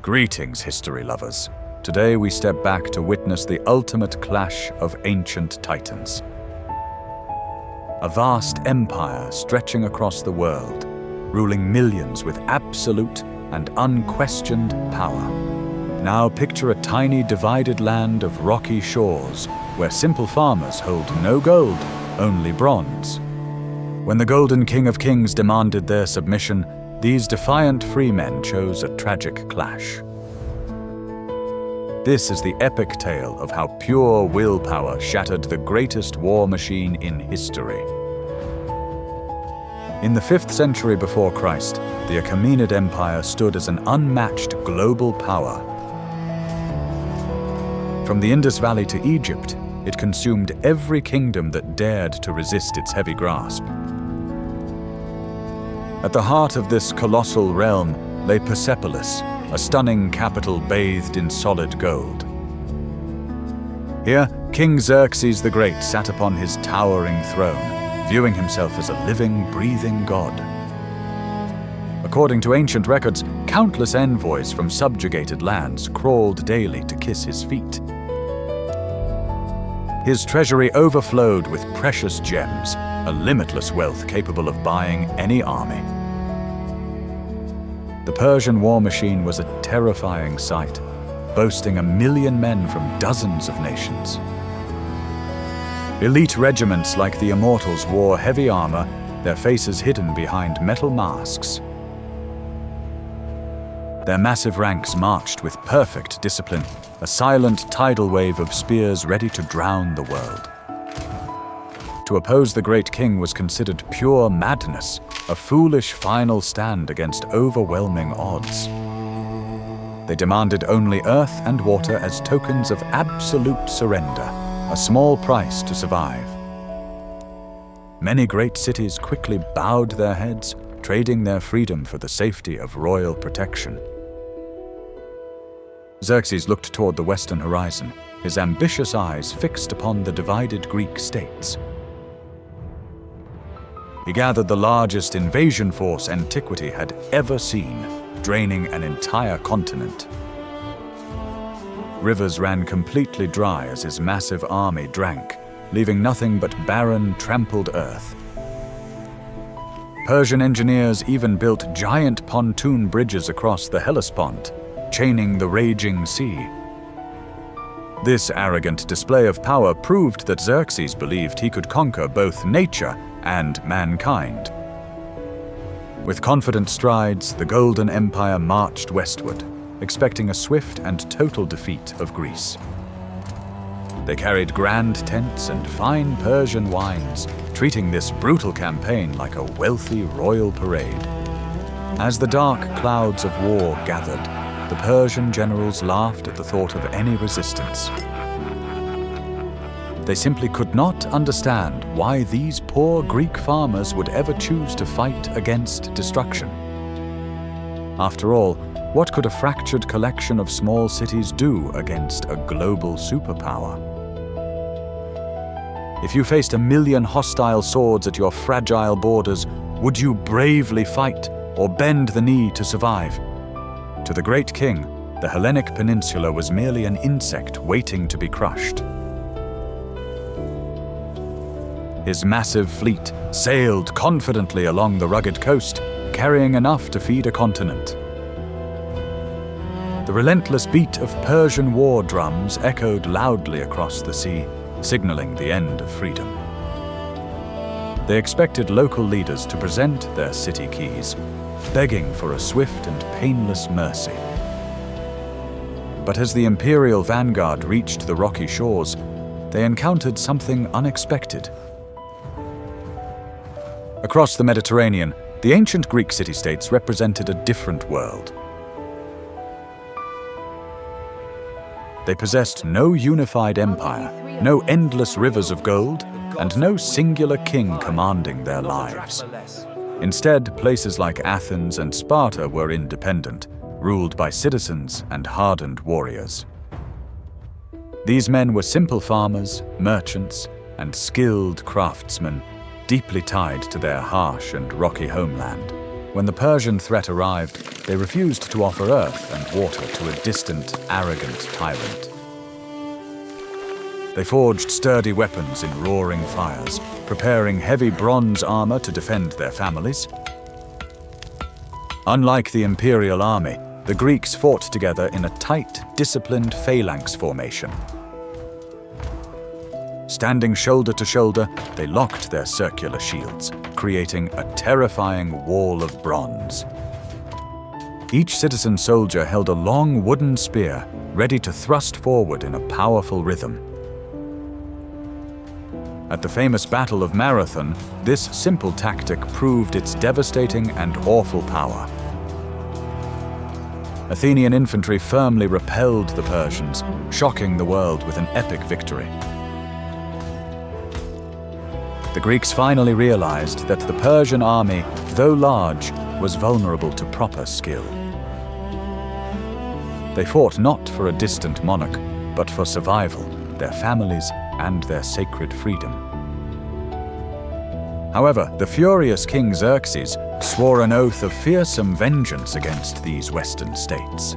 Greetings, history lovers. Today we step back to witness the ultimate clash of ancient titans. A vast empire stretching across the world, ruling millions with absolute and unquestioned power. Now picture a tiny divided land of rocky shores, where simple farmers hold no gold, only bronze. When the Golden King of Kings demanded their submission, these defiant freemen chose a tragic clash. This is the epic tale of how pure willpower shattered the greatest war machine in history. In the 5th century before Christ, the Achaemenid Empire stood as an unmatched global power. From the Indus Valley to Egypt, it consumed every kingdom that dared to resist its heavy grasp. At the heart of this colossal realm lay Persepolis, a stunning capital bathed in solid gold. Here, King Xerxes the Great sat upon his towering throne, viewing himself as a living, breathing god. According to ancient records, countless envoys from subjugated lands crawled daily to kiss his feet. His treasury overflowed with precious gems, a limitless wealth capable of buying any army. The Persian war machine was a terrifying sight, boasting 1 million men from dozens of nations. Elite regiments like the Immortals wore heavy armor, their faces hidden behind metal masks. Their massive ranks marched with perfect discipline, a silent tidal wave of spears ready to drown the world. To oppose the great king was considered pure madness, a foolish final stand against overwhelming odds. They demanded only earth and water as tokens of absolute surrender, a small price to survive. Many great cities quickly bowed their heads, trading their freedom for the safety of royal protection. Xerxes looked toward the western horizon, his ambitious eyes fixed upon the divided Greek states. He gathered the largest invasion force antiquity had ever seen, draining an entire continent. Rivers ran completely dry as his massive army drank, leaving nothing but barren, trampled earth. Persian engineers even built giant pontoon bridges across the Hellespont, chaining the raging sea. This arrogant display of power proved that Xerxes believed he could conquer both nature and mankind. With confident strides, the Golden Empire marched westward, expecting a swift and total defeat of Greece. They carried grand tents and fine Persian wines, treating this brutal campaign like a wealthy royal parade. As the dark clouds of war gathered, the Persian generals laughed at the thought of any resistance. They simply could not understand why these poor Greek farmers would ever choose to fight against destruction. After all, what could a fractured collection of small cities do against a global superpower? If you faced 1 million hostile swords at your fragile borders, would you bravely fight or bend the knee to survive? To the great king, the Hellenic peninsula was merely an insect waiting to be crushed. His massive fleet sailed confidently along the rugged coast, carrying enough to feed a continent. The relentless beat of Persian war drums echoed loudly across the sea, signaling the end of freedom. They expected local leaders to present their city keys, begging for a swift and painless mercy. But as the imperial vanguard reached the rocky shores, they encountered something unexpected. Across the Mediterranean, the ancient Greek city-states represented a different world. They possessed no unified empire, no endless rivers of gold, and no singular king commanding their lives. Instead, places like Athens and Sparta were independent, ruled by citizens and hardened warriors. These men were simple farmers, merchants, and skilled craftsmen, deeply tied to their harsh and rocky homeland. When the Persian threat arrived, they refused to offer earth and water to a distant, arrogant tyrant. They forged sturdy weapons in roaring fires, preparing heavy bronze armor to defend their families. Unlike the imperial army, the Greeks fought together in a tight, disciplined phalanx formation. Standing shoulder to shoulder, they locked their circular shields, creating a terrifying wall of bronze. Each citizen soldier held a long wooden spear, ready to thrust forward in a powerful rhythm. At the famous Battle of Marathon, this simple tactic proved its devastating and awful power. Athenian infantry firmly repelled the Persians, shocking the world with an epic victory. The Greeks finally realized that the Persian army, though large, was vulnerable to proper skill. They fought not for a distant monarch, but for survival, their families, and their sacred freedom. However, the furious King Xerxes swore an oath of fearsome vengeance against these western states.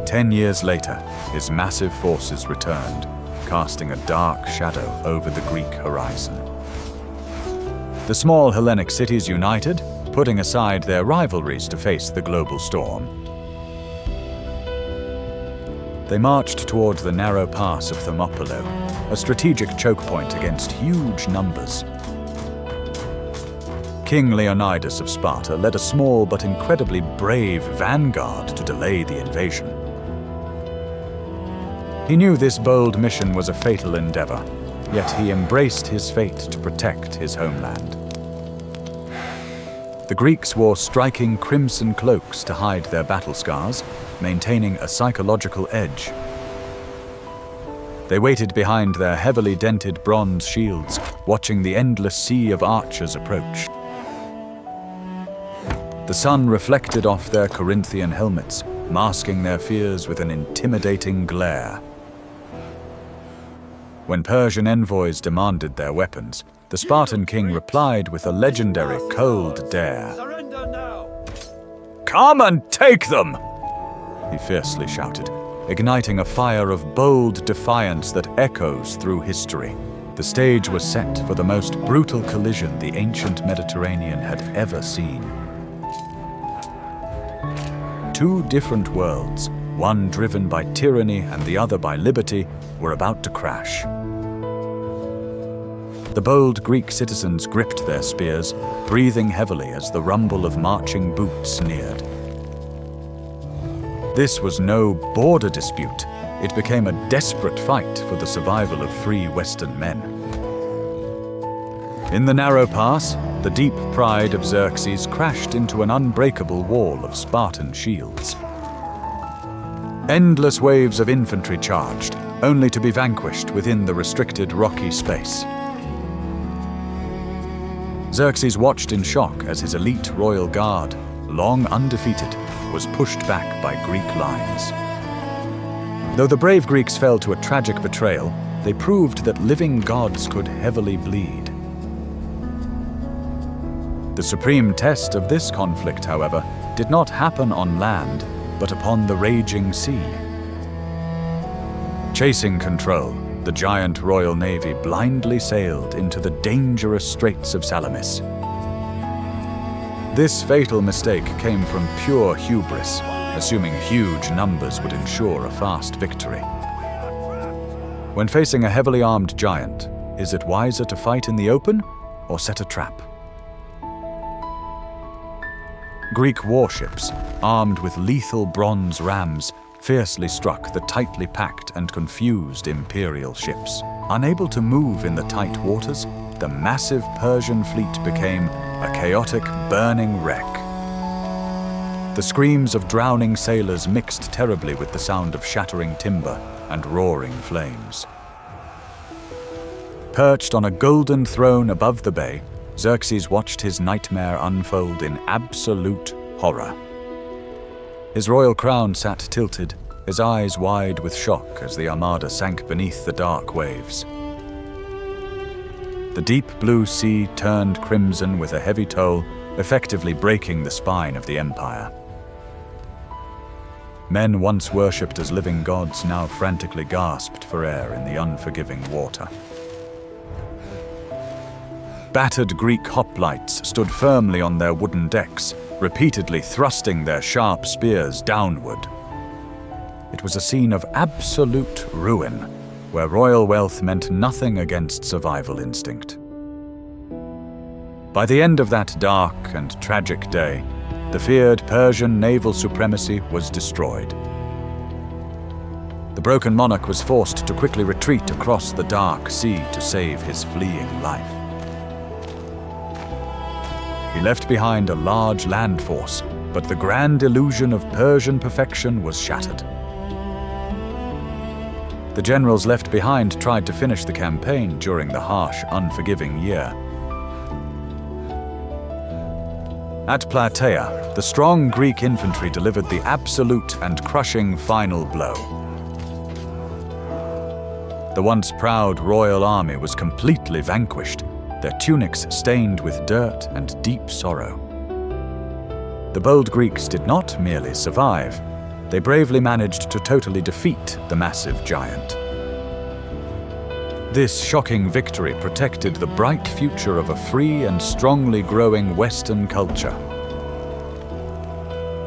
10 years later, his massive forces returned, casting a dark shadow over the Greek horizon. The small Hellenic cities united, putting aside their rivalries to face the global storm. They marched towards the narrow pass of Thermopylae, a strategic choke point against huge numbers. King Leonidas of Sparta led a small but incredibly brave vanguard to delay the invasion. He knew this bold mission was a fatal endeavor, yet he embraced his fate to protect his homeland. The Greeks wore striking crimson cloaks to hide their battle scars, maintaining a psychological edge. They waited behind their heavily dented bronze shields, watching the endless sea of archers approach. The sun reflected off their Corinthian helmets, masking their fears with an intimidating glare. When Persian envoys demanded their weapons, the Spartan king replied with a legendary cold dare. Surrender now! "Come and take them!" he fiercely shouted, igniting a fire of bold defiance that echoes through history. The stage was set for the most brutal collision the ancient Mediterranean had ever seen. Two different worlds, one driven by tyranny and the other by liberty, were about to crash. The bold Greek citizens gripped their spears, breathing heavily as the rumble of marching boots neared. This was no border dispute. It became a desperate fight for the survival of free Western men. In the narrow pass, the deep pride of Xerxes crashed into an unbreakable wall of Spartan shields. Endless waves of infantry charged, only to be vanquished within the restricted rocky space. Xerxes watched in shock as his elite royal guard, long undefeated, was pushed back by Greek lines. Though the brave Greeks fell to a tragic betrayal, they proved that living gods could heavily bleed. The supreme test of this conflict, however, did not happen on land, but upon the raging sea. Chasing control, the giant royal navy blindly sailed into the dangerous straits of Salamis. This fatal mistake came from pure hubris, assuming huge numbers would ensure a fast victory. When facing a heavily armed giant, is it wiser to fight in the open or set a trap? Greek warships, armed with lethal bronze rams, fiercely struck the tightly packed and confused imperial ships. Unable to move in the tight waters, the massive Persian fleet became a chaotic, burning wreck. The screams of drowning sailors mixed terribly with the sound of shattering timber and roaring flames. Perched on a golden throne above the bay, Xerxes watched his nightmare unfold in absolute horror. His royal crown sat tilted, his eyes wide with shock as the armada sank beneath the dark waves. The deep blue sea turned crimson with a heavy toll effectively breaking the spine of the empire. Men once worshipped as living gods now frantically gasped for air in the unforgiving water. Battered Greek hoplites stood firmly on their wooden decks, repeatedly thrusting their sharp spears downward. It was a scene of absolute ruin, where royal wealth meant nothing against survival instinct. By the end of that dark and tragic day, the feared Persian naval supremacy was destroyed. The broken monarch was forced to quickly retreat across the dark sea to save his fleeing life. He left behind a large land force, but the grand illusion of Persian perfection was shattered. The generals left behind tried to finish the campaign during the harsh, unforgiving year. At Plataea, the strong Greek infantry delivered the absolute and crushing final blow. The once proud royal army was completely vanquished, their tunics stained with dirt and deep sorrow. The bold Greeks did not merely survive, they bravely managed to totally defeat the massive giant. This shocking victory protected the bright future of a free and strongly growing Western culture.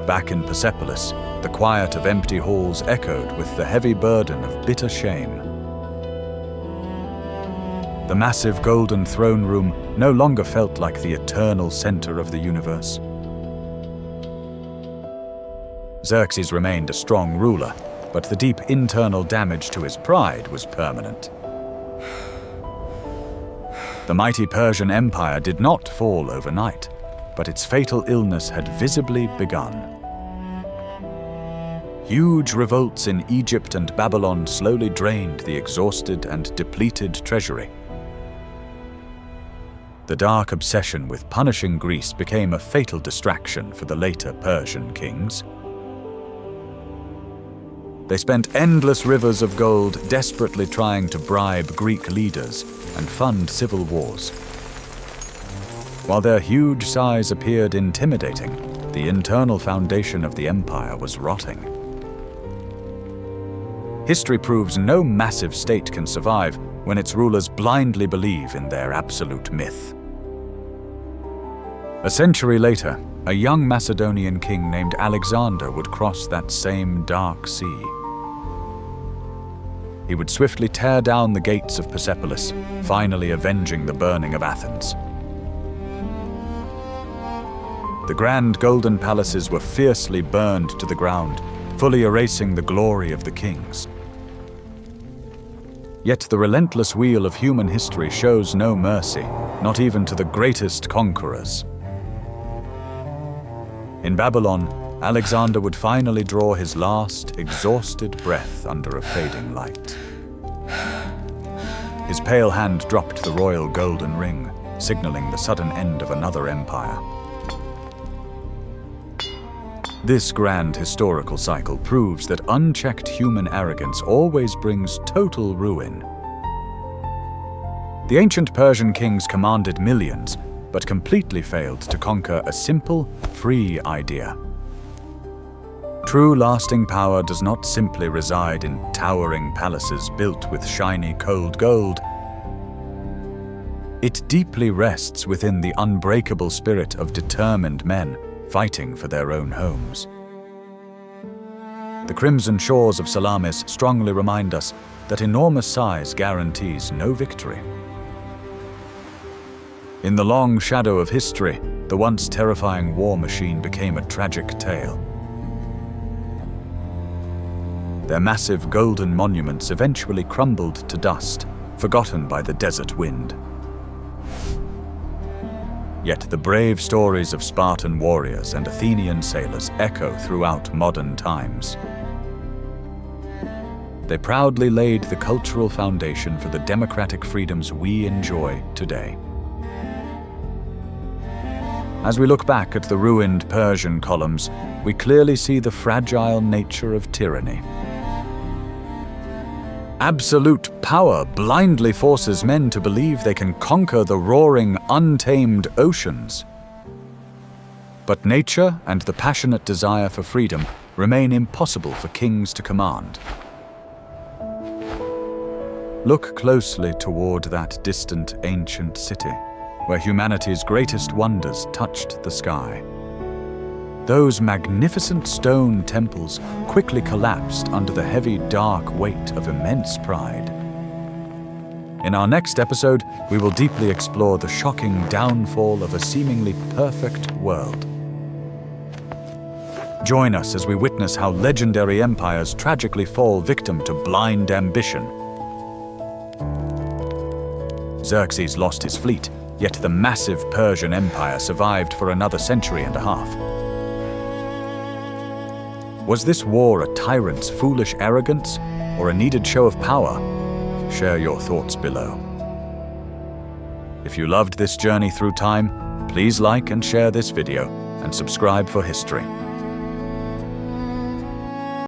Back in Persepolis, the quiet of empty halls echoed with the heavy burden of bitter shame. The massive golden throne room no longer felt like the eternal center of the universe. Xerxes remained a strong ruler, but the deep internal damage to his pride was permanent. The mighty Persian Empire did not fall overnight, but its fatal illness had visibly begun. Huge revolts in Egypt and Babylon slowly drained the exhausted and depleted treasury. The dark obsession with punishing Greece became a fatal distraction for the later Persian kings. They spent endless rivers of gold desperately trying to bribe Greek leaders and fund civil wars. While their huge size appeared intimidating, the internal foundation of the empire was rotting. History proves no massive state can survive when its rulers blindly believe in their absolute myth. A century later, a young Macedonian king named Alexander would cross that same dark sea. He would swiftly tear down the gates of Persepolis, finally avenging the burning of Athens. The grand golden palaces were fiercely burned to the ground, fully erasing the glory of the kings. Yet the relentless wheel of human history shows no mercy, not even to the greatest conquerors. In Babylon, Alexander would finally draw his last, exhausted breath under a fading light. His pale hand dropped the royal golden ring, signaling the sudden end of another empire. This grand historical cycle proves that unchecked human arrogance always brings total ruin. The ancient Persian kings commanded millions, but completely failed to conquer a simple, free idea. True lasting power does not simply reside in towering palaces built with shiny cold gold. It deeply rests within the unbreakable spirit of determined men fighting for their own homes. The crimson shores of Salamis strongly remind us that enormous size guarantees no victory. In the long shadow of history, the once terrifying war machine became a tragic tale. Their massive golden monuments eventually crumbled to dust, forgotten by the desert wind. Yet the brave stories of Spartan warriors and Athenian sailors echo throughout modern times. They proudly laid the cultural foundation for the democratic freedoms we enjoy today. As we look back at the ruined Persian columns, we clearly see the fragile nature of tyranny. Absolute power blindly forces men to believe they can conquer the roaring, untamed oceans. But nature and the passionate desire for freedom remain impossible for kings to command. Look closely toward that distant ancient city, where humanity's greatest wonders touched the sky. Those magnificent stone temples quickly collapsed under the heavy, dark weight of immense pride. In our next episode, we will deeply explore the shocking downfall of a seemingly perfect world. Join us as we witness how legendary empires tragically fall victim to blind ambition. Xerxes lost his fleet, yet the massive Persian Empire survived for another century and a half. Was this war a tyrant's foolish arrogance, or a needed show of power? Share your thoughts below. If you loved this journey through time, please like and share this video, and subscribe for history.